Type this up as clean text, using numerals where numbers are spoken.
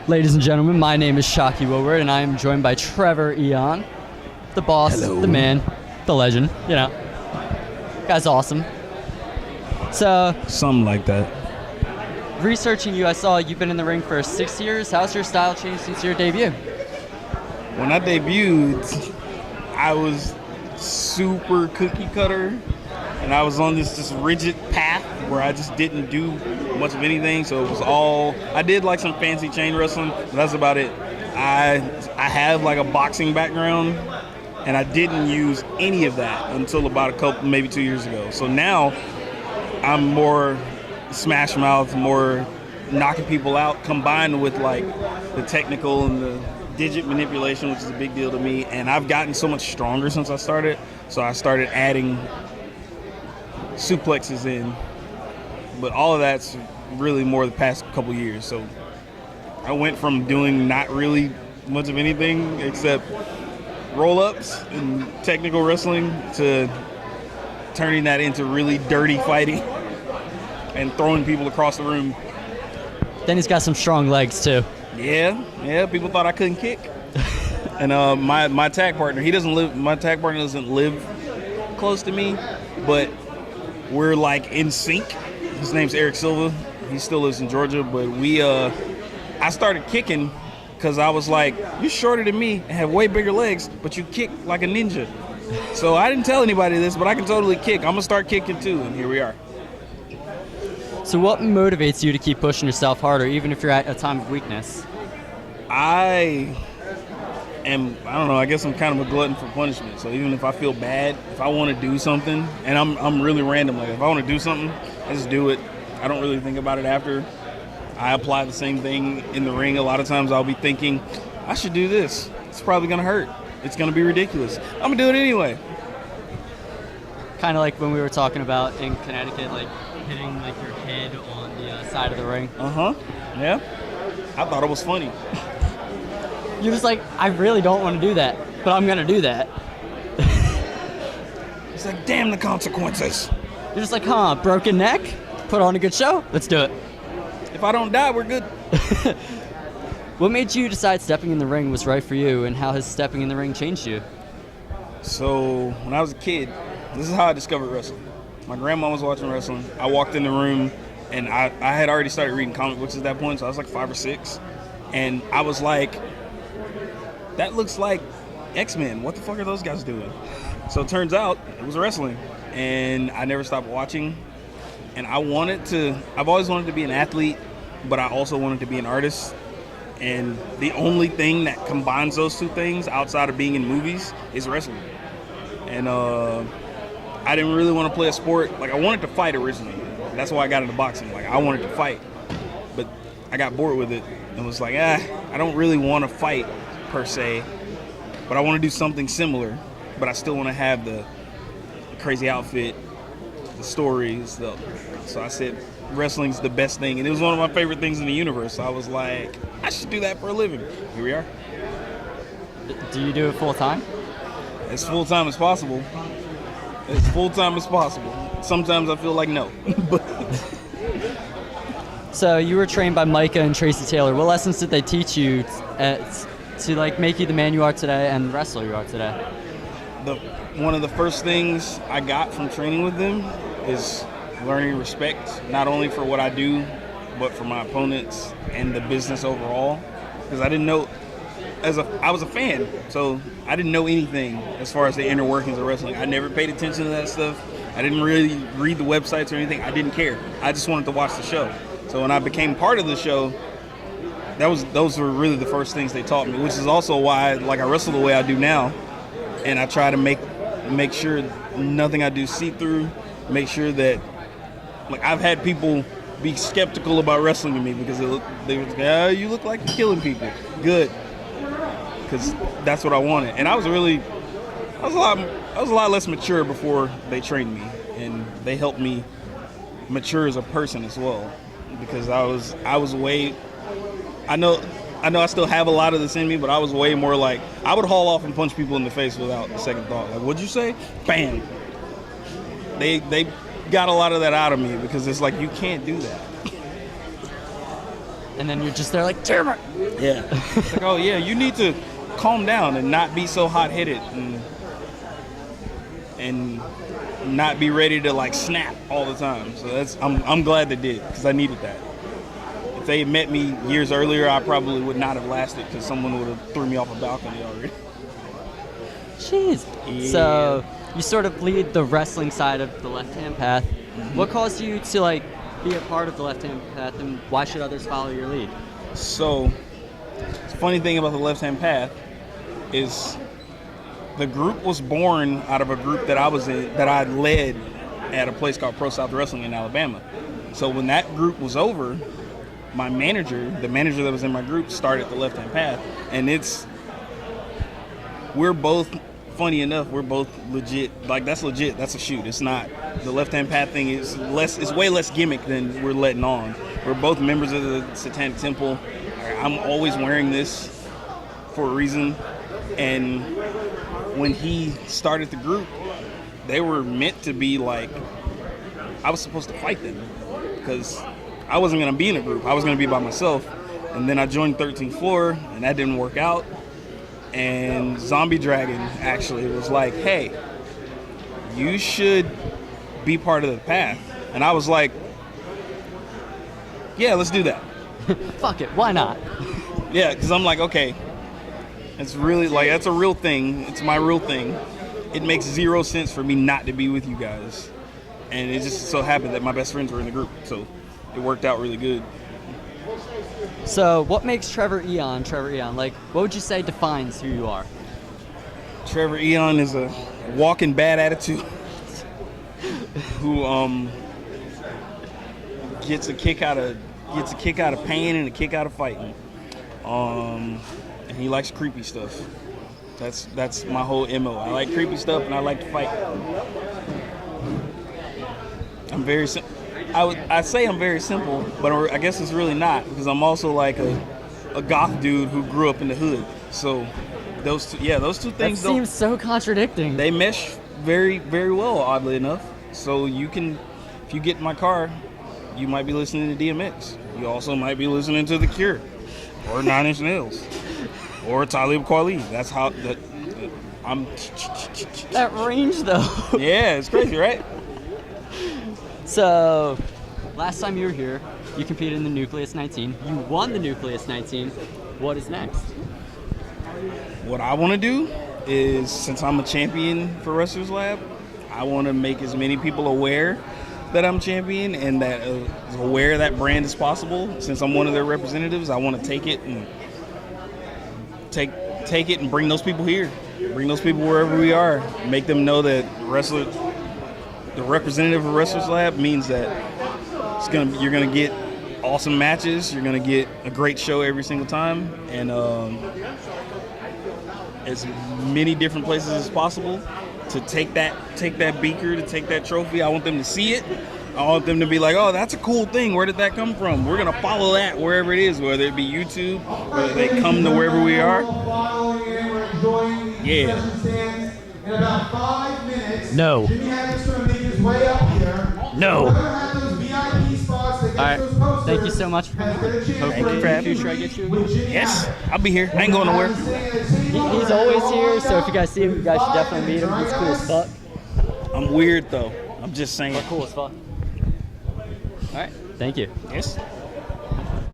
Ladies and gentlemen, my name is Shocky Woodward, and I am joined by Trever Aeon, the boss, Hello. the man, the legend, you know. Guy's awesome. So, Something like that. researching you, I saw you've been in the ring for 6 years. How's your style changed since your debut? When I debuted, I was super cookie cutter, and I was on this rigid path where I just didn't do much of anything. So it was all, I did like some fancy chain wrestling, but that's about it. I have like a boxing background, and I didn't use any of that until about a couple, maybe 2 years ago. So now I'm more smash mouth, more knocking people out, combined with like the technical and the digit manipulation, which is a big deal to me. And I've gotten so much stronger since I started. So I started adding suplexes in, but all of that's really more the past couple years. So I went from doing not really much of anything except roll-ups and technical wrestling to turning that into really dirty fighting and throwing people across the room. Then he's got some strong legs, too. Yeah, people thought I couldn't kick. And my tag partner, my tag partner doesn't live close to me, but we're like in sync. His name's Eric Silva. He still lives in Georgia, but I started kicking because I was like, you're shorter than me and have way bigger legs, but you kick like a ninja. So I didn't tell anybody this, but I can totally kick. I'm gonna start kicking too, and here we are. So what motivates you to keep pushing yourself harder, even if you're at a time of weakness? I don't know, I guess I'm kind of a glutton for punishment. So even if I feel bad, if I want to do something, and I'm really random, like if I want to do something, I just do it. I don't really think about it after. I apply the same thing in the ring. A lot of times I'll be thinking, I should do this. It's probably going to hurt. It's going to be ridiculous. I'm going to do it anyway. Kind of like when we were talking about in Connecticut, like hitting like your head on the side of the ring. Yeah. I thought it was funny. You're just like, I really don't want to do that, but I'm going to do that. It's like, damn the consequences. You're just like, broken neck? Put on a good show? Let's do it. If I don't die, we're good. What made you decide stepping in the ring was right for you, and how has stepping in the ring changed you? So when I was a kid, this is how I discovered wrestling. My grandma was watching wrestling. I walked in the room, and I had already started reading comic books at that point, so I was like 5 or 6. And I was like, that looks like X-Men. What the fuck are those guys doing? So it turns out it was wrestling, and I never stopped watching. And I've always wanted to be an athlete, but I also wanted to be an artist. And the only thing that combines those two things outside of being in movies is wrestling. And I didn't really want to play a sport. Like, I wanted to fight originally. That's why I got into boxing. Like, I wanted to fight, but I got bored with it and was like, I don't really want to fight per se, but I want to do something similar, but I still want to have the crazy outfit, the stories. So I said, wrestling's the best thing, and it was one of my favorite things in the universe. So I was like, I should do that for a living. Here we are. Do you do it full time? As full time as possible. As full time as possible. Sometimes I feel like no. But So you were trained by Micah and Tracy Taylor. What lessons did they teach you to like make you the man you are today and the wrestler you are today? One of the first things I got from training with them is learning respect, not only for what I do, but for my opponents and the business overall. Because I didn't know, I was a fan, so I didn't know anything as far as the inner workings of wrestling. I never paid attention to that stuff. I didn't really read the websites or anything. I didn't care. I just wanted to watch the show. So when I became part of the show, those were really the first things they taught me, which is also why I wrestle the way I do now. And I try to make sure nothing I do see-through, make sure that, like, I've had people be skeptical about wrestling to me because they were like, you look like you're killing people. Good. Because that's what I wanted. And I was a lot less mature before they trained me, and they helped me mature as a person as well. Because I was way, I know I still have a lot of this in me, but I was way more like, I would haul off and punch people in the face without a second thought. Like, what'd you say? Bam. They got a lot of that out of me because it's like, you can't do that. and then you're just there like, Trever. Yeah. It's like, oh yeah, you need to calm down and not be so hot-headed and not be ready to like snap all the time. So I'm glad they did, because I needed that. If they had met me years earlier, I probably would not have lasted, because someone would have threw me off a balcony already. Jeez. Yeah. So you sort of lead the wrestling side of the left-hand path. Mm-hmm. What caused you to like be a part of the left-hand path, and why should others follow your lead? So the funny thing about the left-hand path is the group was born out of a group that I was in, that I led at a place called Pro South Wrestling in Alabama. So when that group was over, my manager, the manager that was in my group, started the left-hand path, and we're both, funny enough, we're both legit. Like, that's legit. That's a shoot. It's not, the left-hand path thing is way less gimmick than we're letting on. We're both members of the Satanic Temple. I'm always wearing this for a reason. And when he started the group, they were meant to be like, I was supposed to fight them, because I wasn't going to be in a group. I was going to be by myself. And then I joined 13th Floor, and that didn't work out. And Zombie Dragon actually was like, hey, you should be part of the path. And I was like, yeah, let's do that. Fuck it, why not? Yeah, because I'm like, okay, it's really, like, that's a real thing. It's my real thing. It makes zero sense for me not to be with you guys. And it just so happened that my best friends were in the group. So it worked out really good. So what makes Trever Aeon Trever Aeon? Like, what would you say defines who you are? Trever Aeon is a walking bad attitude who gets a kick out of pain and a kick out of fighting. And he likes creepy stuff. That's my whole MO. I like creepy stuff and I like to fight. I'm very I say I'm very simple, but I guess it's really not, because I'm also like a goth dude who grew up in the hood. So those two things That seems so contradicting. they mesh very, very well, oddly enough. So you can, if you get in my car, you might be listening to DMX. You also might be listening to The Cure, or Nine Inch Nails, or Talib Kweli. That's how I'm. That range, though. Yeah, it's crazy, right? So, last time you were here, you competed in the Nucleus 19. You won the Nucleus 19. What is next? What I want to do is, since I'm a champion for Wrestlers Lab, I want to make as many people aware that I'm champion and that aware that brand is possible. Since I'm one of their representatives, I want to take it and take it and bring those people here. Bring those people wherever we are. Make them know that the representative of Wrestlers Lab means that you're gonna get awesome matches. You're gonna get a great show every single time, and as many different places as possible to take that beaker, to take that trophy. I want them to see it. I want them to be like, oh, that's a cool thing. Where did that come from? We're gonna follow that wherever it is, whether it be YouTube, whether they come to wherever we are. Yeah. In about 5 minutes, No. Jimmy Hack's going to make his way up here. No. We're going to have those VIP spots that get All right. those posters. Thank you so much for coming. Hopefully in the future I get you again. Yes, I'll be here. I ain't going nowhere. He's always here, so if you guys see him, you guys should definitely meet him. He's cool as fuck. I'm weird though. I'm just saying. But cool as fuck. All right. Thank you. Yes.